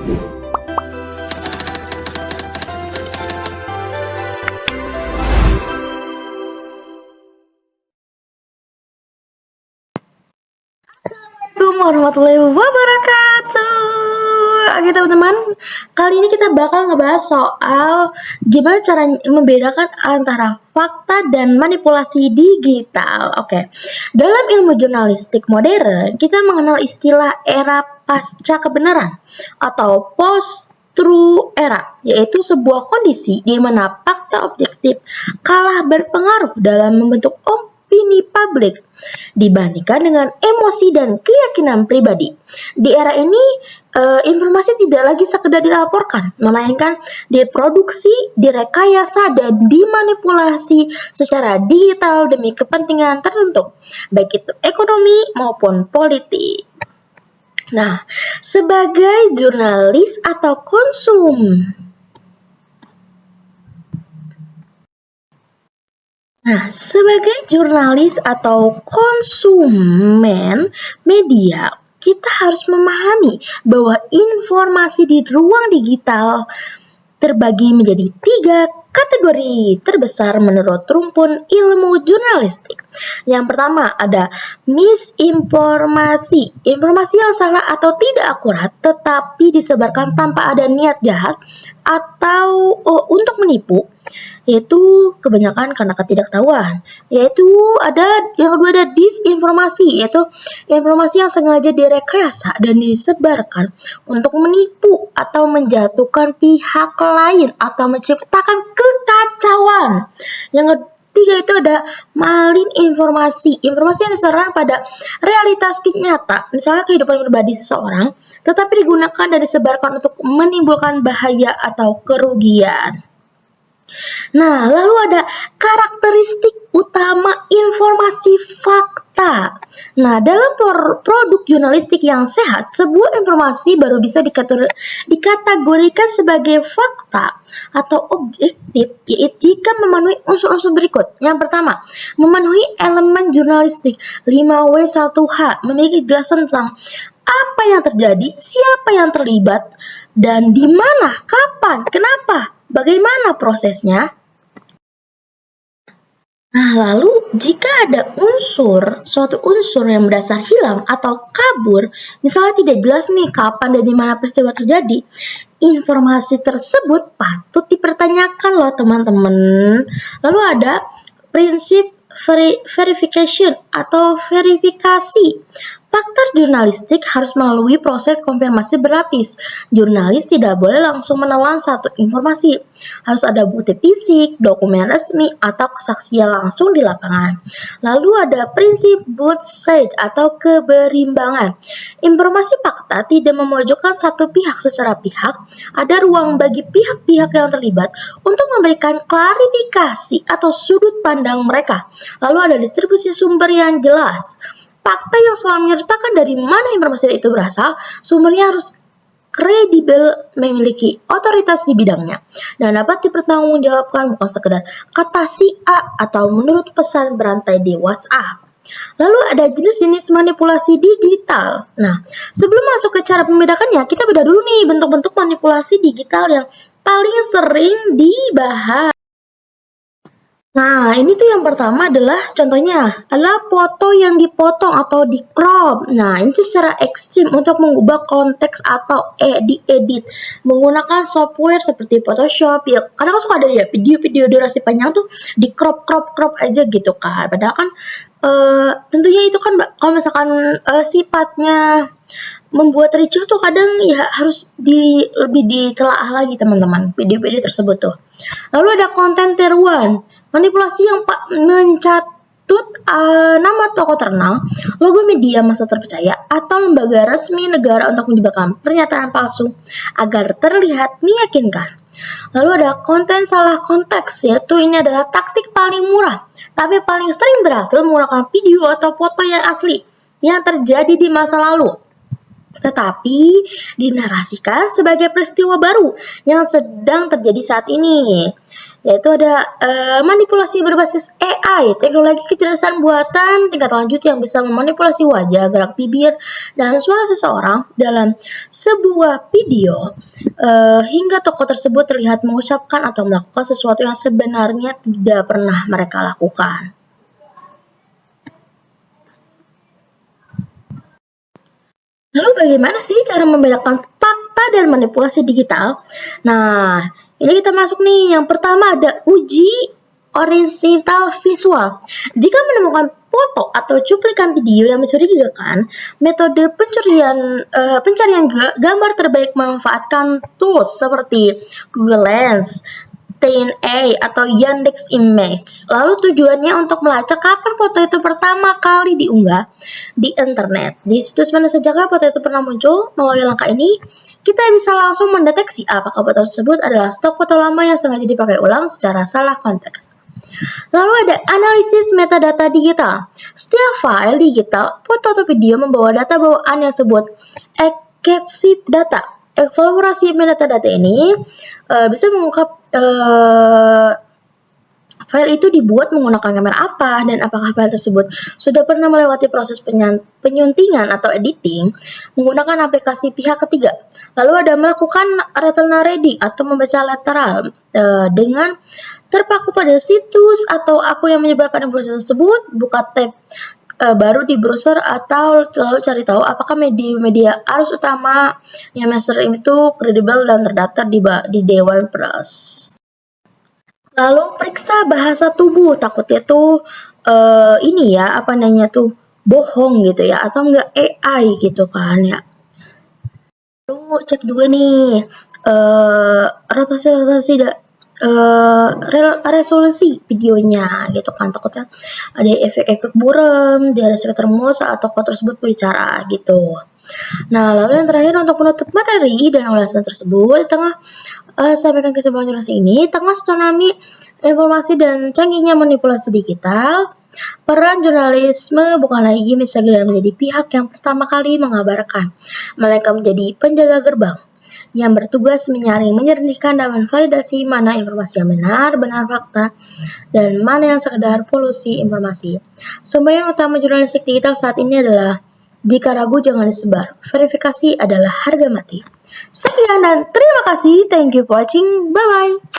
Assalamualaikum warahmatullahi wabarakatuh. Oke teman-teman, kali ini kita bakal ngebahas soal gimana cara membedakan antara fakta dan manipulasi digital. Oke, dalam ilmu jurnalistik modern, kita mengenal istilah era pasca kebenaran atau post-truth era, yaitu sebuah kondisi di mana fakta objektif kalah berpengaruh dalam membentuk opini publik dibandingkan dengan emosi dan keyakinan pribadi. Di era ini, informasi tidak lagi sekedar dilaporkan, melainkan diproduksi, direkayasa, dan dimanipulasi secara digital demi kepentingan tertentu, baik itu ekonomi maupun politik. Nah, sebagai jurnalis atau sebagai jurnalis atau konsumen media, kita harus memahami bahwa informasi di ruang digital terbagi menjadi 3 kategori terbesar menurut rumpun ilmu jurnalistik. Yang pertama ada misinformasi, informasi yang salah atau tidak akurat tetapi disebarkan tanpa ada niat jahat atau untuk menipu, yaitu kebanyakan karena ketidaktahuan. Yaitu yang kedua ada disinformasi, yaitu informasi yang sengaja direkayasa dan disebarkan untuk menipu atau menjatuhkan pihak lain atau menciptakan kekacauan. Yang ketiga itu ada malinformasi, informasi yang diserahkan pada realitas nyata, misalnya kehidupan pribadi seseorang, tetapi digunakan dan disebarkan untuk menimbulkan bahaya atau kerugian. Nah, lalu ada karakteristik utama informasi fakta. Nah, dalam produk jurnalistik yang sehat, sebuah informasi baru bisa dikategorikan sebagai fakta atau objektif jika memenuhi unsur-unsur berikut. Yang pertama, memenuhi elemen jurnalistik 5W1H, memiliki kejelasan tentang apa yang terjadi, siapa yang terlibat, dan di mana, kapan, kenapa, bagaimana prosesnya. Nah, lalu jika ada suatu unsur yang berdasar hilang atau kabur, misalnya tidak jelas nih kapan dan di mana peristiwa terjadi, informasi tersebut patut dipertanyakan loh teman-teman. Lalu ada prinsip verification atau verifikasi. Fakta jurnalistik harus melalui proses konfirmasi berlapis. Jurnalis tidak boleh langsung menelan satu informasi. Harus ada bukti fisik, dokumen resmi, atau kesaksian langsung di lapangan. Lalu ada prinsip both sides atau keberimbangan. Informasi fakta tidak memojokkan satu pihak secara pihak. Ada ruang bagi pihak-pihak yang terlibat untuk memberikan klarifikasi atau sudut pandang mereka. Lalu ada distribusi sumber yang jelas. Fakta yang selalu menyertakan dari mana informasi itu berasal, sumbernya harus kredibel, memiliki otoritas di bidangnya, dan dapat dipertanggungjawabkan bukan sekedar kata si A atau menurut pesan berantai di WhatsApp. Lalu ada jenis-jenis manipulasi digital. Nah, sebelum masuk ke cara membedakannya, kita beda dulu nih bentuk-bentuk manipulasi digital yang paling sering dibahas. Nah, ini tuh yang pertama adalah contohnya adalah foto yang dipotong atau di crop. Nah, itu secara ekstrim untuk mengubah konteks atau diedit menggunakan software seperti Photoshop. Ya, karena kan suka ada ya video-video durasi panjang tuh di crop aja gitu kan. Padahal kan tentunya itu kan kalau misalkan sifatnya membuat ricuh tuh kadang ya harus lebih ditelaah lagi teman-teman video-video tersebut tuh. Lalu ada konten tiruan, manipulasi yang mencatut nama tokoh terkenal, logo media massa terpercaya, atau lembaga resmi negara untuk menyebarkan pernyataan palsu agar terlihat meyakinkan. Lalu ada konten salah konteks, yaitu ini adalah taktik paling murah, tapi paling sering berhasil menggunakan video atau foto yang asli yang terjadi di masa lalu, tetapi dinarasikan sebagai peristiwa baru yang sedang terjadi saat ini. yaitu ada manipulasi berbasis AI, teknologi kecerdasan buatan tingkat lanjut yang bisa memanipulasi wajah, gerak bibir, dan suara seseorang dalam sebuah video hingga tokoh tersebut terlihat mengucapkan atau melakukan sesuatu yang sebenarnya tidak pernah mereka lakukan. Lalu bagaimana sih cara membedakan fakta dan manipulasi digital? Nah, ini kita masuk nih. Yang pertama ada uji original visual. Jika menemukan foto atau cuplikan video yang mencurigakan, metode pencarian gambar terbaik memanfaatkan tools seperti Google Lens, TNA atau Yandex Image. Lalu tujuannya untuk melacak kapan foto itu pertama kali diunggah di internet. Di situs mana saja foto itu pernah muncul. Melalui langkah ini, kita bisa langsung mendeteksi apakah foto tersebut adalah stok foto lama yang sengaja dipakai ulang secara salah konteks. Lalu ada analisis metadata digital. Setiap file digital, foto atau video membawa data bawaan yang disebut ekstensif data. Evaluasi metadata ini bisa mengungkap file itu dibuat menggunakan kamera apa dan apakah file tersebut sudah pernah melewati proses penyuntingan atau editing menggunakan aplikasi pihak ketiga. Lalu ada melakukan retina reading atau membaca lateral dengan terpaku pada situs atau akun yang menyebarkan informasi tersebut, buka tab baru di browser atau lalu cari tahu apakah media arus utama yang mainstream itu kredibel dan terdaftar di Dewan Pers. Lalu periksa bahasa tubuh, takutnya tuh ini ya apa namanya tuh bohong gitu ya atau enggak AI gitu kan ya. Lalu cek juga nih rotasi resolusi videonya gitu kan, takutnya ada efek-efek buram di area sekitar mulut saat tokoh tersebut berbicara gitu. Nah, lalu yang terakhir untuk menutup materi dan ulasan tersebut, tengah sampaikan kesimpulan jurnalistik ini, tengah tsunami informasi dan canggihnya manipulasi digital, peran jurnalisme bukan lagi misalnya menjadi pihak yang pertama kali mengabarkan, melainkan menjadi penjaga gerbang yang bertugas menyaring, menyernihkan, dan memvalidasi mana informasi yang benar fakta, dan mana yang sekedar polusi informasi. Sumber utama jurnalistik digital saat ini adalah jika ragu jangan disebar, verifikasi adalah harga mati. Sekian dan terima kasih, thank you for watching, bye-bye.